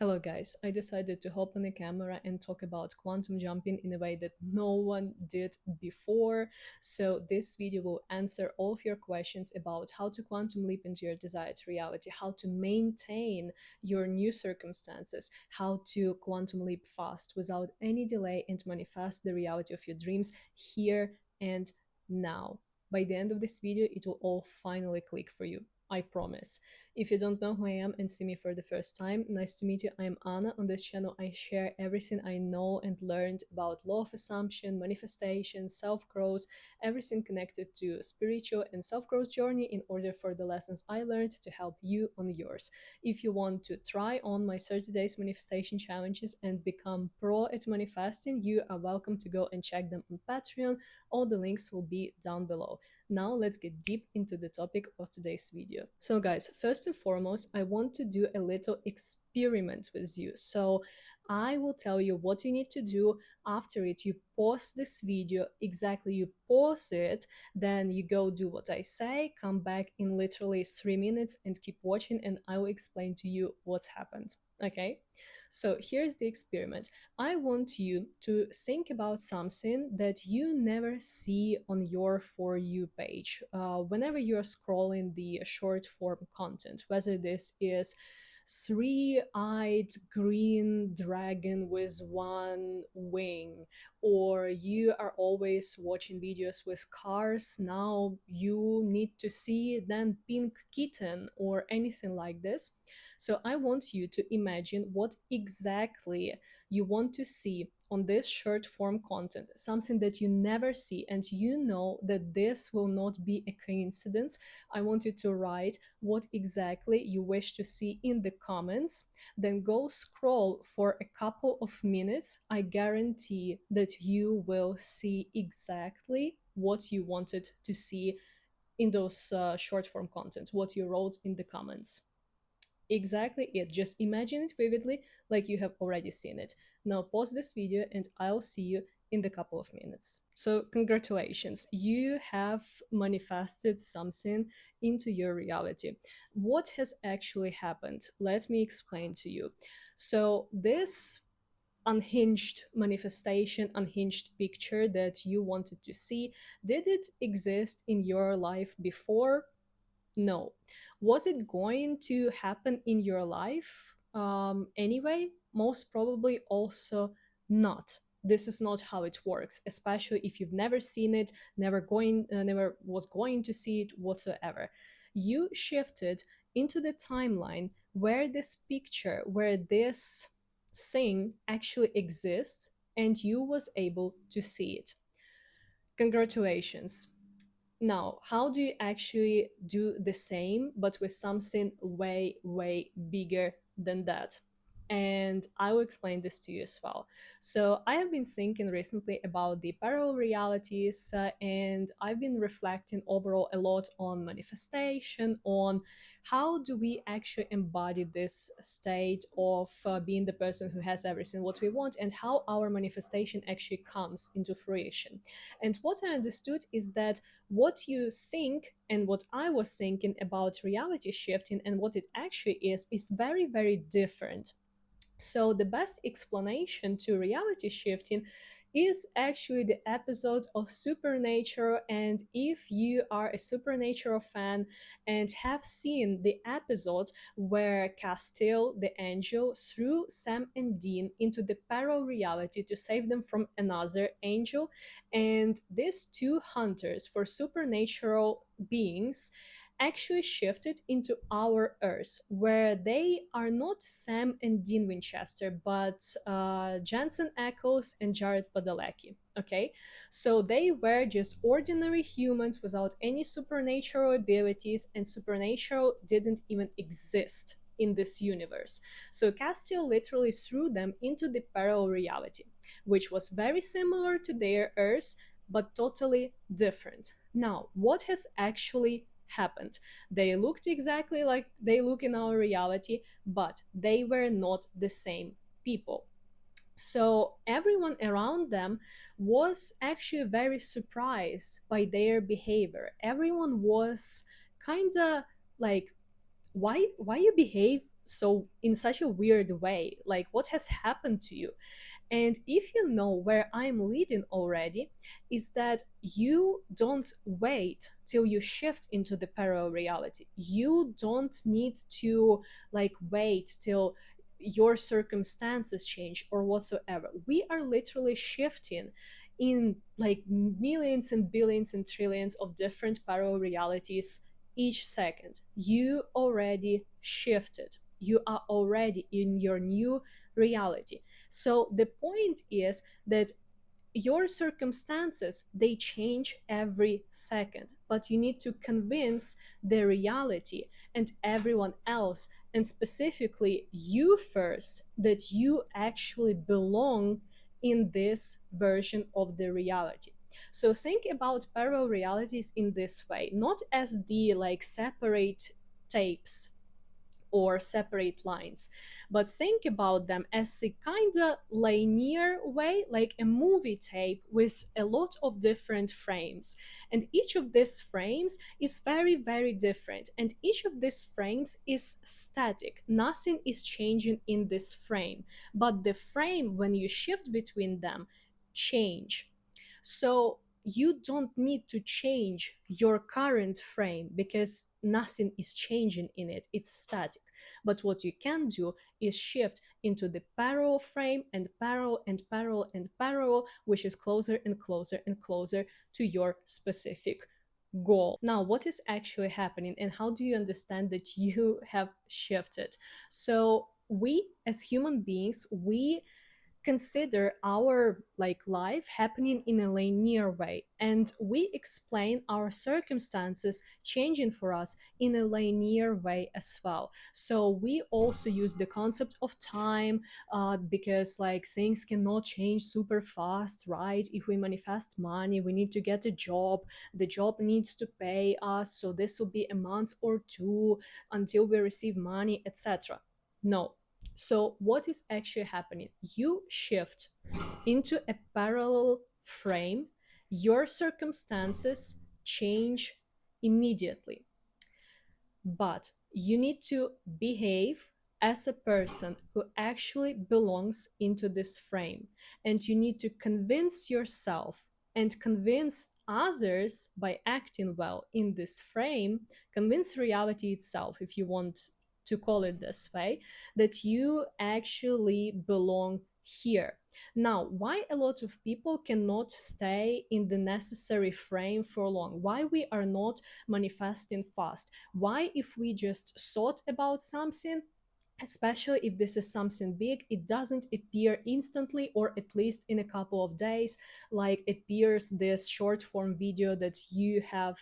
Hello guys, I decided to hop on the camera and talk about quantum jumping in a way that no one did before. So this video will answer all of your questions about how to quantum leap into your desired reality, how to maintain your new circumstances, how to quantum leap fast without any delay and manifest the reality of your dreams here and now. By the end of this video, it will all finally click for you. I promise. If you don't know who I am and see me for the first time, nice to meet you. I am Anna. On this channel, I share everything I know and learned about law of assumption, manifestation, self-growth, everything connected to spiritual and self-growth journey in order for the lessons I learned to help you on yours. If you want to try on my 30 days manifestation challenges and become pro at manifesting, you are welcome to go and check them on Patreon. All the links will be down below. Now let's get deep into the topic of today's video. So guys, first and foremost, I want to do a little experiment with you. So I will tell you what you need to do. After it, you pause this video, exactly, you pause it, then you go do what I say, come back in literally 3 minutes and keep watching, and I will explain to you what's happened. Okay, so here's the experiment. I want you to think about something that you never see on your For You page. Whenever you're scrolling the short form content, whether this is three-eyed green dragon with one wing, or you are always watching videos with cars, now you need to see then pink kitten or anything like this. So I want you to imagine what exactly you want to see on this short form content, something that you never see, and you know that this will not be a coincidence. I want you to write what exactly you wish to see in the comments, then go scroll for a couple of minutes. I guarantee that you will see exactly what you wanted to see in those short form content, what you wrote in the comments. Exactly it. Just imagine it vividly like you have already seen it. Now pause this video and I'll see you in the couple of minutes. So congratulations, you have manifested something into your reality. What has actually happened? Let me explain to you. So this unhinged manifestation, unhinged picture that you wanted to see, did it exist in your life before? No. Was it going to happen in your life anyway? Most probably also not. This is not how it works, especially if you've never seen it, never was going to see it whatsoever. You shifted into the timeline where this picture, where this thing actually exists, and you was able to see it. Congratulations. Now, how do you actually do the same, but with something way, way bigger than that? And I will explain this to you as well. So, I have been thinking recently about the parallel realities, and I've been reflecting overall a lot on manifestation, on how do we actually embody this state of being the person who has everything what we want, and how our manifestation actually comes into fruition. And what I understood is that what you think and what I was thinking about reality shifting and what it actually is very, very different. So the best explanation to reality shifting is actually the episode of Supernatural. And if you are a Supernatural fan and have seen the episode where Castiel, the angel, threw Sam and Dean into the parallel reality to save them from another angel, and these two hunters for supernatural beings actually shifted into our Earth, where they are not Sam and Dean Winchester, but Jensen Ackles and Jared Padalecki. Okay, so they were just ordinary humans without any supernatural abilities, and supernatural didn't even exist in this universe. So Castiel literally threw them into the parallel reality, which was very similar to their Earth, but totally different. Now, what has actually happened? They looked exactly like they look in our reality, but they were not the same people. So everyone around them was actually very surprised by their behavior. Everyone was kind of like, why you behave so in such a weird way? Like, what has happened to you? And if you know where I'm leading already, is that you don't wait till you shift into the parallel reality. You don't need to like wait till your circumstances change or whatsoever. We are literally shifting in like millions and billions and trillions of different parallel realities each second. You already shifted. You are already in your new reality. So the point is that your circumstances, they change every second, but you need to convince the reality and everyone else, and specifically you first, that you actually belong in this version of the reality. So think about parallel realities in this way, not as the like separate tapes or separate lines, but think about them as a kind of linear way, like a movie tape with a lot of different frames. And each of these frames is very, very different. And each of these frames is static. Nothing is changing in this frame. But the frame, when you shift between them, change. So you don't need to change your current frame because nothing is changing in it, it's static. But what you can do is shift into the parallel frame, and parallel and parallel and parallel, which is closer and closer and closer to your specific goal. Now, what is actually happening and how do you understand that you have shifted? So we as human beings, we consider our like life happening in a linear way, and we explain our circumstances changing for us in a linear way as well. So we also use the concept of time, because like things cannot change super fast, right? If we manifest money, we need to get a job, the job needs to pay us, so this will be a month or two until we receive money, etc. No. So, what is actually happening? You shift into a parallel frame, your circumstances change immediately, but you need to behave as a person who actually belongs into this frame, and you need to convince yourself and convince others by acting well in this frame, convince reality itself, if you want to call it this way, that you actually belong here. Now, why a lot of people cannot stay in the necessary frame for long? Why we are not manifesting fast? Why, if we just thought about something, especially if this is something big, it doesn't appear instantly, or at least in a couple of days, like appears this short form video that you have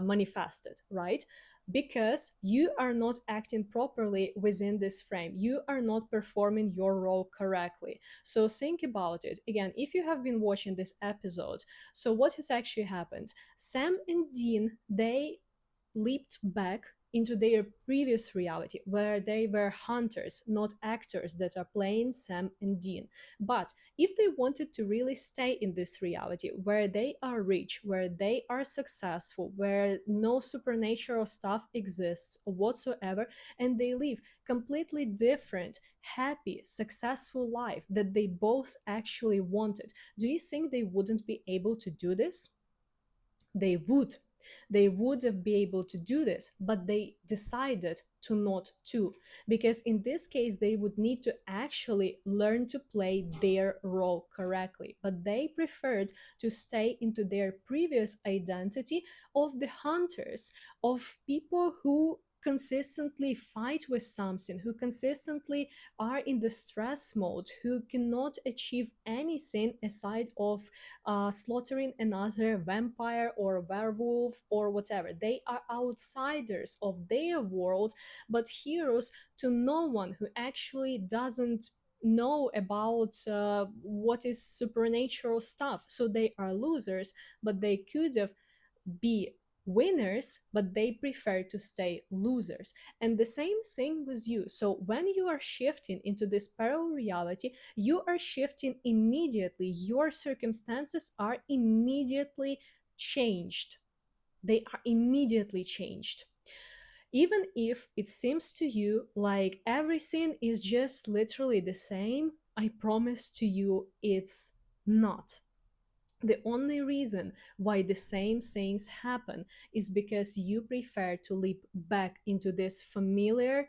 manifested, right? Because you are not acting properly within this frame, you are not performing your role correctly. So think about it again, if you have been watching this episode. So what has actually happened? Sam and Dean, they leaped back into their previous reality where they were hunters, not actors that are playing Sam and Dean. But if they wanted to really stay in this reality where they are rich, where they are successful, where no supernatural stuff exists whatsoever, and they live completely different, happy, successful life that they both actually wanted, do you think they wouldn't be able to do this? They would. They would have been able to do this, but they decided to not to, because in this case they would need to actually learn to play their role correctly, but they preferred to stay into their previous identity of the hunters, of people who consistently fight with something, who consistently are in the stress mode, who cannot achieve anything aside of slaughtering another vampire or werewolf or whatever. They are outsiders of their world, but heroes to no one who actually doesn't know about what is supernatural stuff. So they are losers, but they could have be winners, but they prefer to stay losers. And the same thing with you. So when you are shifting into this parallel reality, you are shifting immediately. Your circumstances are immediately changed. They are immediately changed. Even if it seems to you like everything is just literally the same, I promise to you it's not. The only reason why the same things happen is because you prefer to leap back into this familiar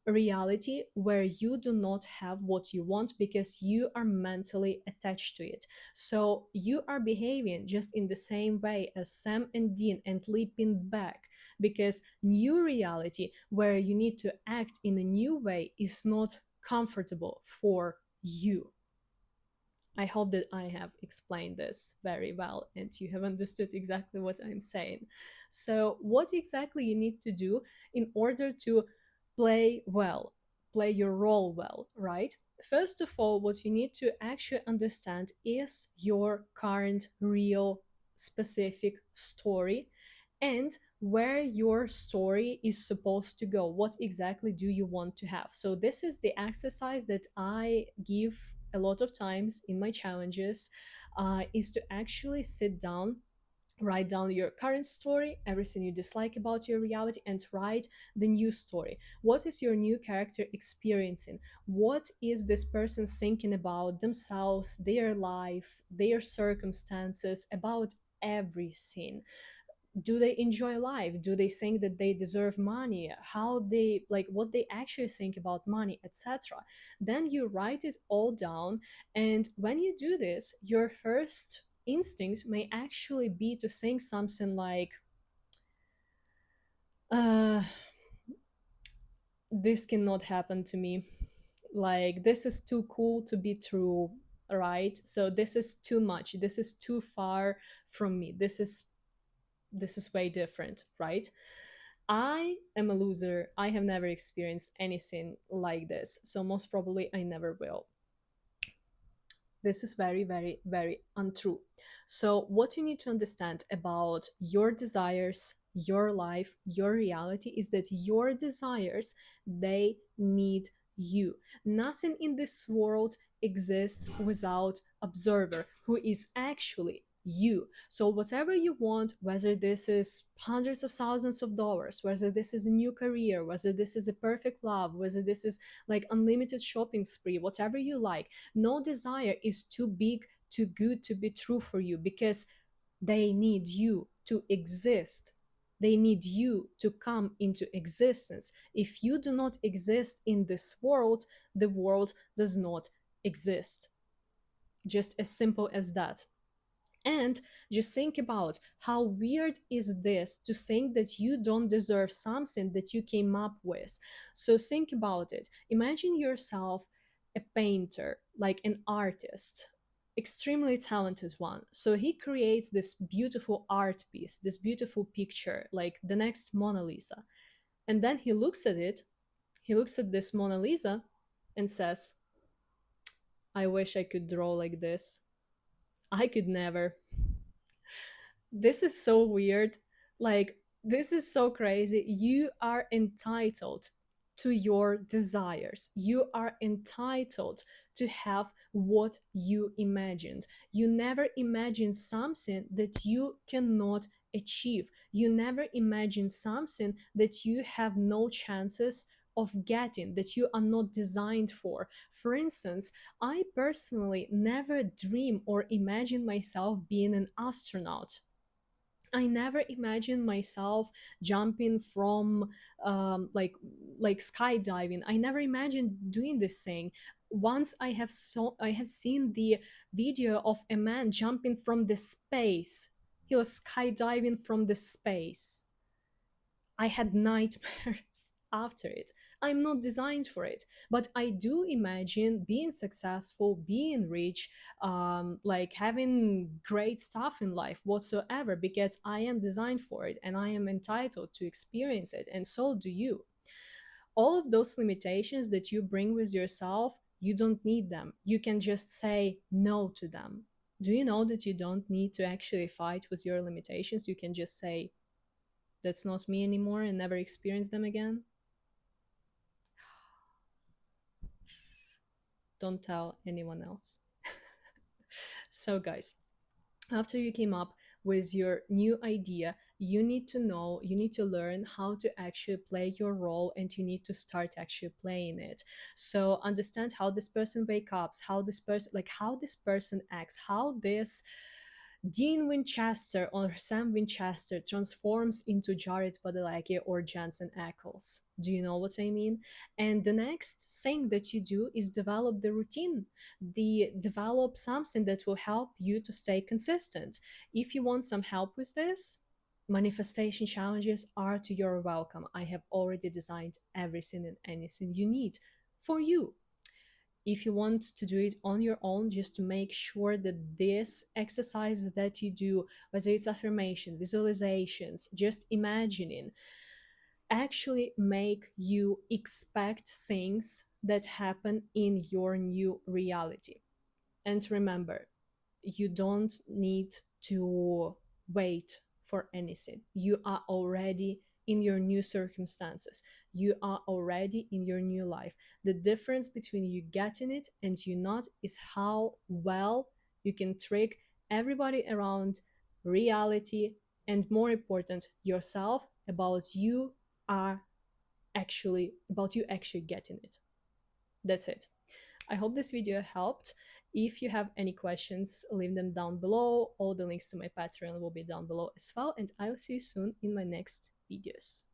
reality where you do not have what you want because you are mentally attached to it. So you are behaving just in the same way as Sam and Dean and leaping back because new reality where you need to act in a new way is not comfortable for you. I hope that I have explained this very well and you have understood exactly what I'm saying. So, what exactly you need to do in order to play well, play your role well, right? First of all, what you need to actually understand is your current, real, specific story and where your story is supposed to go. What exactly do you want to have? So, this is the exercise that I give a lot of times in my challenges, is to actually sit down, write down your current story, everything you dislike about your reality, and write the new story. What is your new character experiencing? What is this person thinking about themselves, their life, their circumstances, about everything? Do they enjoy life? Do they think that they deserve money? How they, like, what they actually think about money, etc. Then you write it all down, and when you do this, your first instinct may actually be to think something like, uh this cannot happen to me, like this is too cool to be true, right? So this is too much, this is too far from me, this is way different, right? I am a loser. I have never experienced anything like this. So, most probably, I never will. This is very, very, very untrue. So, what you need to understand about your desires, your life, your reality is that your desires, they need you. Nothing in this world exists without observer who is actually you. So whatever you want, whether this is hundreds of thousands of dollars, whether this is a new career, whether this is a perfect love, whether this is like unlimited shopping spree, whatever you like, no desire is too big, too good to be true for you because they need you to exist. They need you to come into existence. If you do not exist in this world, the world does not exist. Just as simple as that. And just think about how weird is this to think that you don't deserve something that you came up with. So think about it. Imagine yourself a painter, like an artist, extremely talented one. So he creates this beautiful art piece, this beautiful picture, like the next Mona Lisa. And then he looks at it, he looks at this Mona Lisa and says, I wish I could draw like this. I could never. This is so weird. Like, this is so crazy. You are entitled to your desires. You are entitled to have what you imagined. You never imagine something that you cannot achieve. You never imagine something that you have no chances of getting, that you are not designed for. For instance, I personally never dream or imagine myself being an astronaut. I never imagined myself jumping from like skydiving. I never imagined doing this thing. Once I have seen the video of a man jumping from the space. He was skydiving from the space. I had nightmares after it. I'm not designed for it, but I do imagine being successful, being rich, like having great stuff in life whatsoever, because I am designed for it and I am entitled to experience it, and so do you. All of those limitations that you bring with yourself, you don't need them. You can just say no to them. Do you know that you don't need to actually fight with your limitations? You can just say, that's not me anymore and never experience them again. Don't tell anyone else. So, guys, after you came up with your new idea, you need to know, you need to learn how to actually play your role, and you need to start actually playing it. So understand how this person wake up, how this person, like how this person acts, how this Dean Winchester or Sam Winchester transforms into Jared Padalecki or Jensen Ackles. Do you know what I mean? And the next thing that you do is develop the routine. Develop something that will help you to stay consistent. If you want some help with this, manifestation challenges are to your welcome. I have already designed everything and anything you need for you. If you want to do it on your own, just to make sure that this exercises that you do, whether it's affirmation, visualizations, just imagining, actually make you expect things that happen in your new reality. And remember, you don't need to wait for anything. You are already in your new circumstances. You are already in your new life. The difference between you getting it and you not is how well you can trick everybody around, reality, and more important, yourself, about you actually getting it. That's it. I hope this video helped. If you have any questions, leave them down below. All the links to my Patreon will be down below as well, and I'll see you soon in my next videos.